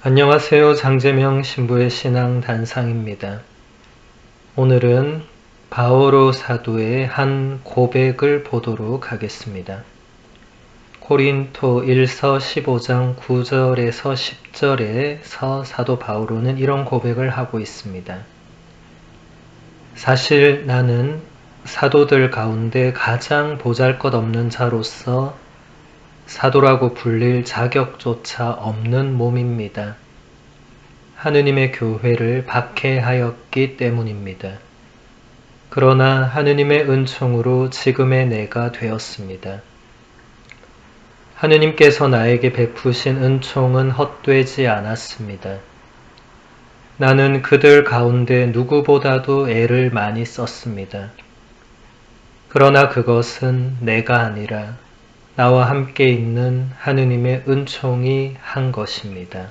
안녕하세요. 장재명 신부의 신앙 단상입니다. 오늘은 바오로 사도의 한 고백을 보도록 하겠습니다. 코린토 1서 15장 9절에서 10절에서 사도 바오로는 이런 고백을 하고 있습니다. 사실 나는 사도들 가운데 가장 보잘것없는 자로서 사도라고 불릴 자격조차 없는 몸입니다. 하느님의 교회를 박해하였기 때문입니다. 그러나 하느님의 은총으로 지금의 내가 되었습니다. 하느님께서 나에게 베푸신 은총은 헛되지 않았습니다. 나는 그들 가운데 누구보다도 애를 많이 썼습니다. 그러나 그것은 내가 아니라 나와 함께 있는 하느님의 은총이 한 것입니다.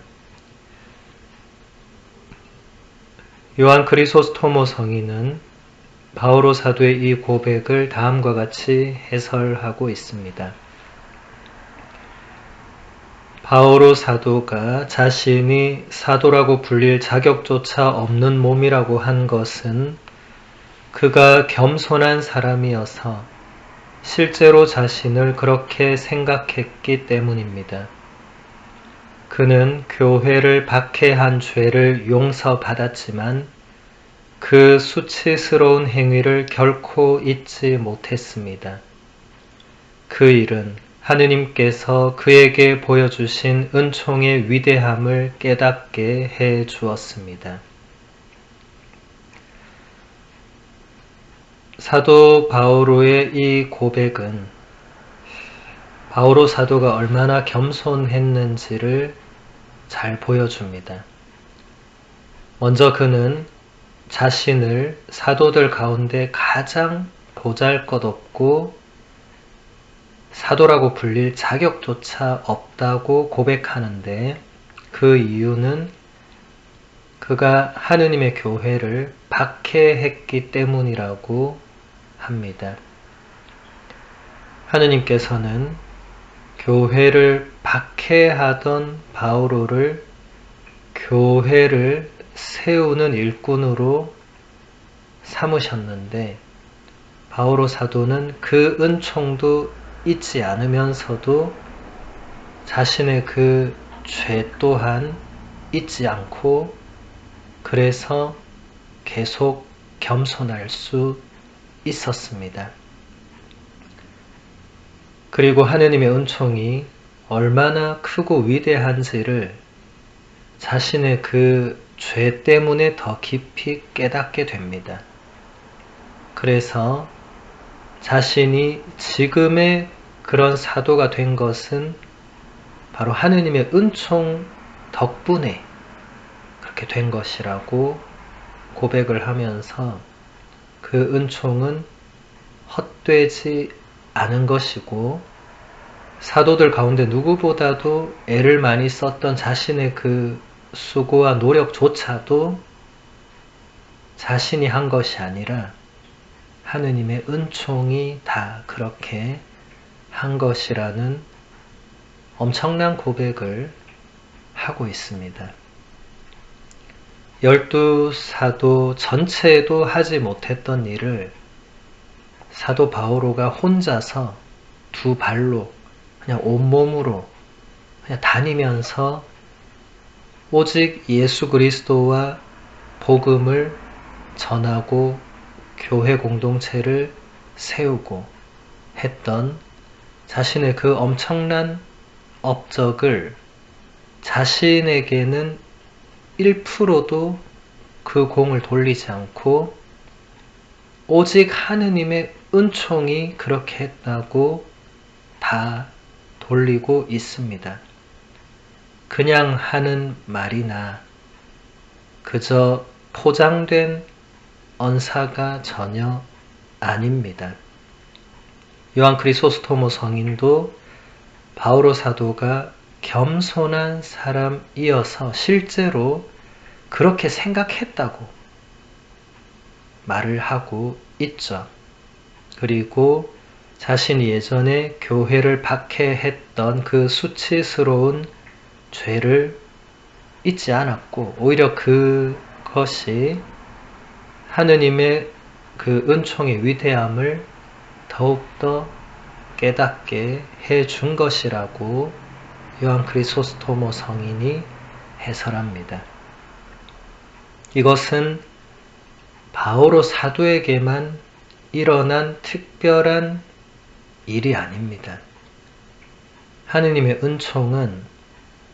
요한 크리소스토모 성인은 바오로 사도의 이 고백을 다음과 같이 해설하고 있습니다. 바오로 사도가 자신이 사도라고 불릴 자격조차 없는 몸이라고 한 것은 그가 겸손한 사람이어서 실제로 자신을 그렇게 생각했기 때문입니다. 그는 교회를 박해한 죄를 용서받았지만 그 수치스러운 행위를 결코 잊지 못했습니다. 그 일은 하느님께서 그에게 보여주신 은총의 위대함을 깨닫게 해 주었습니다. 사도 바오로의 이 고백은 바오로 사도가 얼마나 겸손했는지를 잘 보여줍니다. 먼저 그는 자신을 사도들 가운데 가장 보잘것없고 사도라고 불릴 자격조차 없다고 고백하는데 그 이유는 그가 하느님의 교회를 박해했기 때문이라고 합니다. 하느님께서는 교회를 박해하던 바오로를 교회를 세우는 일꾼으로 삼으셨는데 바오로 사도는 그 은총도 잊지 않으면서도 자신의 그 죄 또한 잊지 않고 그래서 계속 겸손할 수 있었습니다. 그리고 하느님의 은총이 얼마나 크고 위대한지를 자신의 그 죄 때문에 더 깊이 깨닫게 됩니다. 그래서 자신이 지금의 그런 사도가 된 것은 바로 하느님의 은총 덕분에 그렇게 된 것이라고 고백을 하면서 그 은총은 헛되지 않은 것이고 사도들 가운데 누구보다도 애를 많이 썼던 자신의 그 수고와 노력조차도 자신이 한 것이 아니라 하느님의 은총이 다 그렇게 한 것이라는 엄청난 고백을 하고 있습니다. 12사도 전체에도 하지 못했던 일을 사도 바오로가 혼자서 두 발로 그냥 온몸으로 그냥 다니면서 오직 예수 그리스도와 복음을 전하고 교회 공동체를 세우고 했던 자신의 그 엄청난 업적을 자신에게는 1%도 그 공을 돌리지 않고 오직 하느님의 은총이 그렇게 했다고 다 돌리고 있습니다. 그냥 하는 말이나 그저 포장된 언사가 전혀 아닙니다. 요한 크리소스토모 성인도 바오로 사도가 겸손한 사람이어서 실제로 그렇게 생각했다고 말을 하고 있죠. 그리고 자신이 예전에 교회를 박해했던 그 수치스러운 죄를 있지 않았고 오히려 그것이 하느님의 그 은총의 위대함을 더욱더 깨닫게 해준 것이라고 요한 크리소스토모 성인이 해설합니다. 이것은 바오로 사도에게만 일어난 특별한 일이 아닙니다. 하느님의 은총은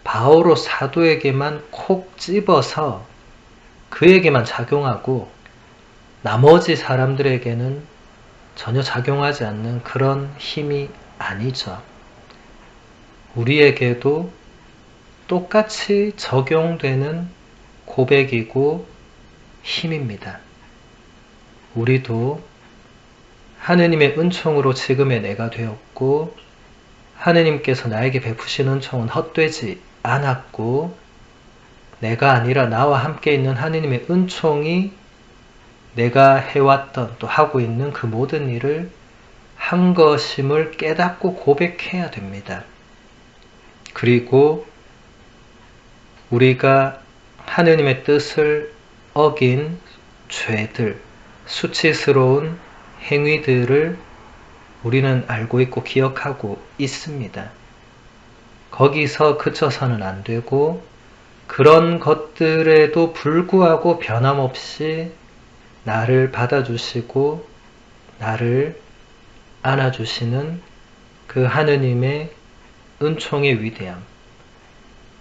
바오로 사도에게만 콕 집어서 그에게만 작용하고 나머지 사람들에게는 전혀 작용하지 않는 그런 힘이 아니죠. 우리에게도 똑같이 적용되는 고백이고 힘입니다. 우리도 하느님의 은총으로 지금의 내가 되었고 하느님께서 나에게 베푸신 은총은 헛되지 않았고 내가 아니라 나와 함께 있는 하느님의 은총이 내가 해왔던 또 하고 있는 그 모든 일을 한 것임을 깨닫고 고백해야 됩니다. 그리고 우리가 하느님의 뜻을 어긴 죄들, 수치스러운 행위들을 우리는 알고 있고 기억하고 있습니다. 거기서 그쳐서는 안 되고 그런 것들에도 불구하고 변함없이 나를 받아주시고 나를 안아주시는 그 하느님의 은총의 위대함,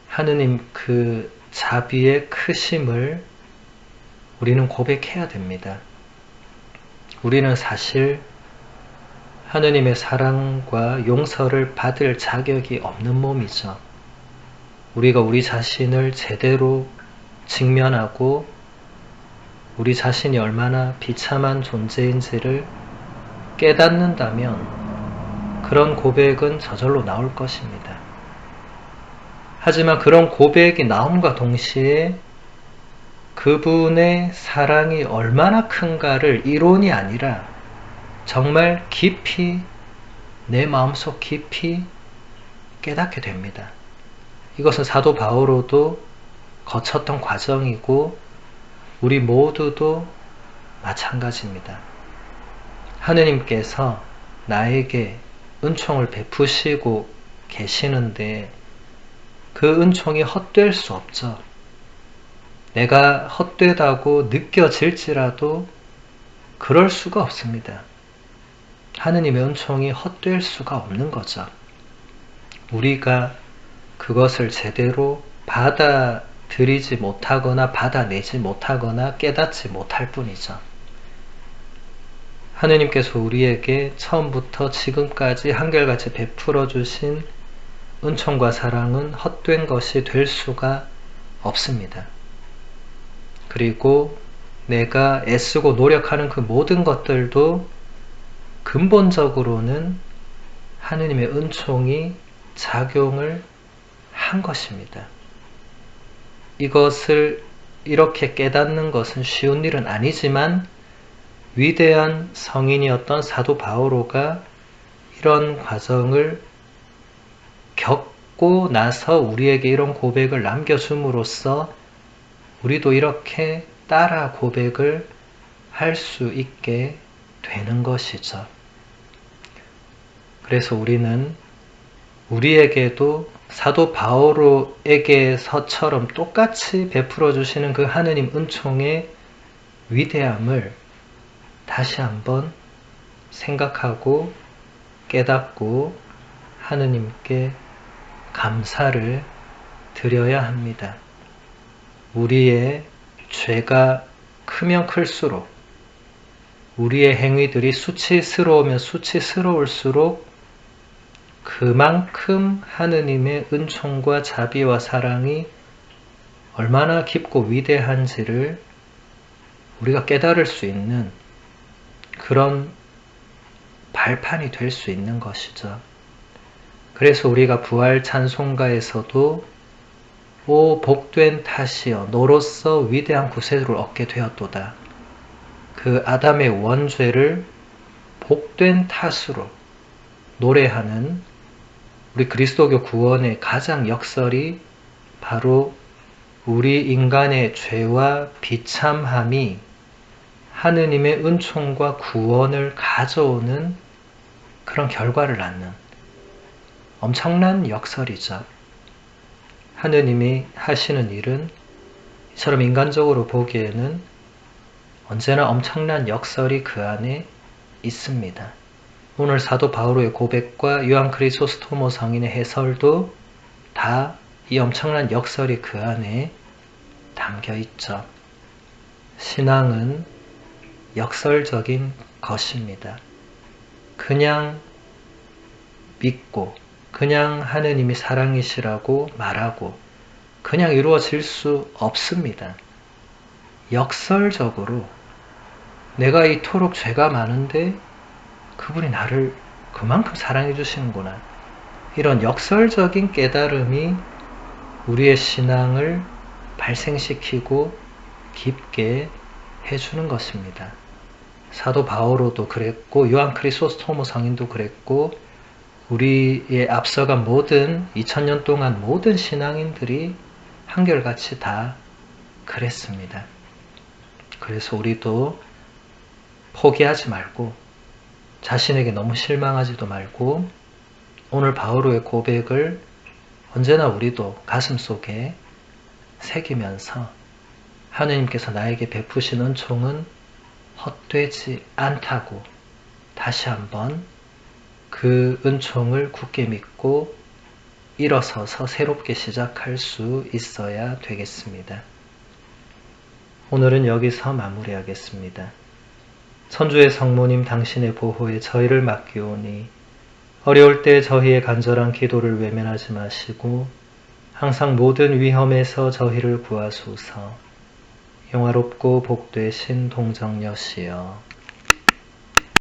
하느님 그 자비의 크심을 우리는 고백해야 됩니다. 우리는 사실 하느님의 사랑과 용서를 받을 자격이 없는 몸이죠. 우리가 우리 자신을 제대로 직면하고 우리 자신이 얼마나 비참한 존재인지를 깨닫는다면 그런 고백은 저절로 나올 것입니다. 하지만 그런 고백이 나옴과 동시에 그분의 사랑이 얼마나 큰가를 이론이 아니라 정말 깊이 내 마음속 깊이 깨닫게 됩니다. 이것은 사도 바오로도 거쳤던 과정이고 우리 모두도 마찬가지입니다. 하느님께서 나에게 은총을 베푸시고 계시는데 그 은총이 헛될 수 없죠. 내가 헛되다고 느껴질지라도 그럴 수가 없습니다. 하느님의 은총이 헛될 수가 없는 거죠. 우리가 그것을 제대로 받아들이지 못하거나 받아내지 못하거나 깨닫지 못할 뿐이죠. 하느님께서 우리에게 처음부터 지금까지 한결같이 베풀어 주신 은총과 사랑은 헛된 것이 될 수가 없습니다. 그리고 내가 애쓰고 노력하는 그 모든 것들도 근본적으로는 하느님의 은총이 작용을 한 것입니다. 이것을 이렇게 깨닫는 것은 쉬운 일은 아니지만 위대한 성인이었던 사도 바오로가 이런 과정을 겪고 나서 우리에게 이런 고백을 남겨줌으로써 우리도 이렇게 따라 고백을 할 수 있게 되는 것이죠. 그래서 우리는 우리에게도 사도 바오로에게서처럼 똑같이 베풀어 주시는 그 하느님 은총의 위대함을 다시 한번 생각하고 깨닫고 하느님께 감사를 드려야 합니다. 우리의 죄가 크면 클수록 우리의 행위들이 수치스러우면 수치스러울수록 그만큼 하느님의 은총과 자비와 사랑이 얼마나 깊고 위대한지를 우리가 깨달을 수 있는 그런 발판이 될 수 있는 것이죠. 그래서 우리가 부활 찬송가에서도 오 복된 탓이여 너로서 위대한 구세주를 얻게 되었도다. 그 아담의 원죄를 복된 탓으로 노래하는 우리 그리스도교 구원의 가장 역설이 바로 우리 인간의 죄와 비참함이 하느님의 은총과 구원을 가져오는 그런 결과를 낳는 엄청난 역설이죠. 하느님이 하시는 일은 이처럼 인간적으로 보기에는 언제나 엄청난 역설이 그 안에 있습니다. 오늘 사도 바오로의 고백과 요한 크리소스토모 성인의 해설도 다 이 엄청난 역설이 그 안에 담겨 있죠. 신앙은 역설적인 것입니다. 그냥 믿고 그냥 하느님이 사랑이시라고 말하고 그냥 이루어질 수 없습니다. 역설적으로 내가 이토록 죄가 많은데 그분이 나를 그만큼 사랑해 주시는구나. 이런 역설적인 깨달음이 우리의 신앙을 발생시키고 깊게 해주는 것입니다. 사도 바오로도 그랬고 요한 크리소스토모 성인도 그랬고 우리의 앞서간 모든 2000년 동안 모든 신앙인들이 한결같이 다 그랬습니다. 그래서 우리도 포기하지 말고 자신에게 너무 실망하지도 말고 오늘 바오로의 고백을 언제나 우리도 가슴속에 새기면서 하느님께서 나에게 베푸신 은총은 헛되지 않다고 다시 한번 그 은총을 굳게 믿고 일어서서 새롭게 시작할 수 있어야 되겠습니다. 오늘은 여기서 마무리하겠습니다. 천주의 성모님 당신의 보호에 저희를 맡기오니 어려울 때 저희의 간절한 기도를 외면하지 마시고 항상 모든 위험에서 저희를 구하소서. 영화롭고 복되신 동정녀시여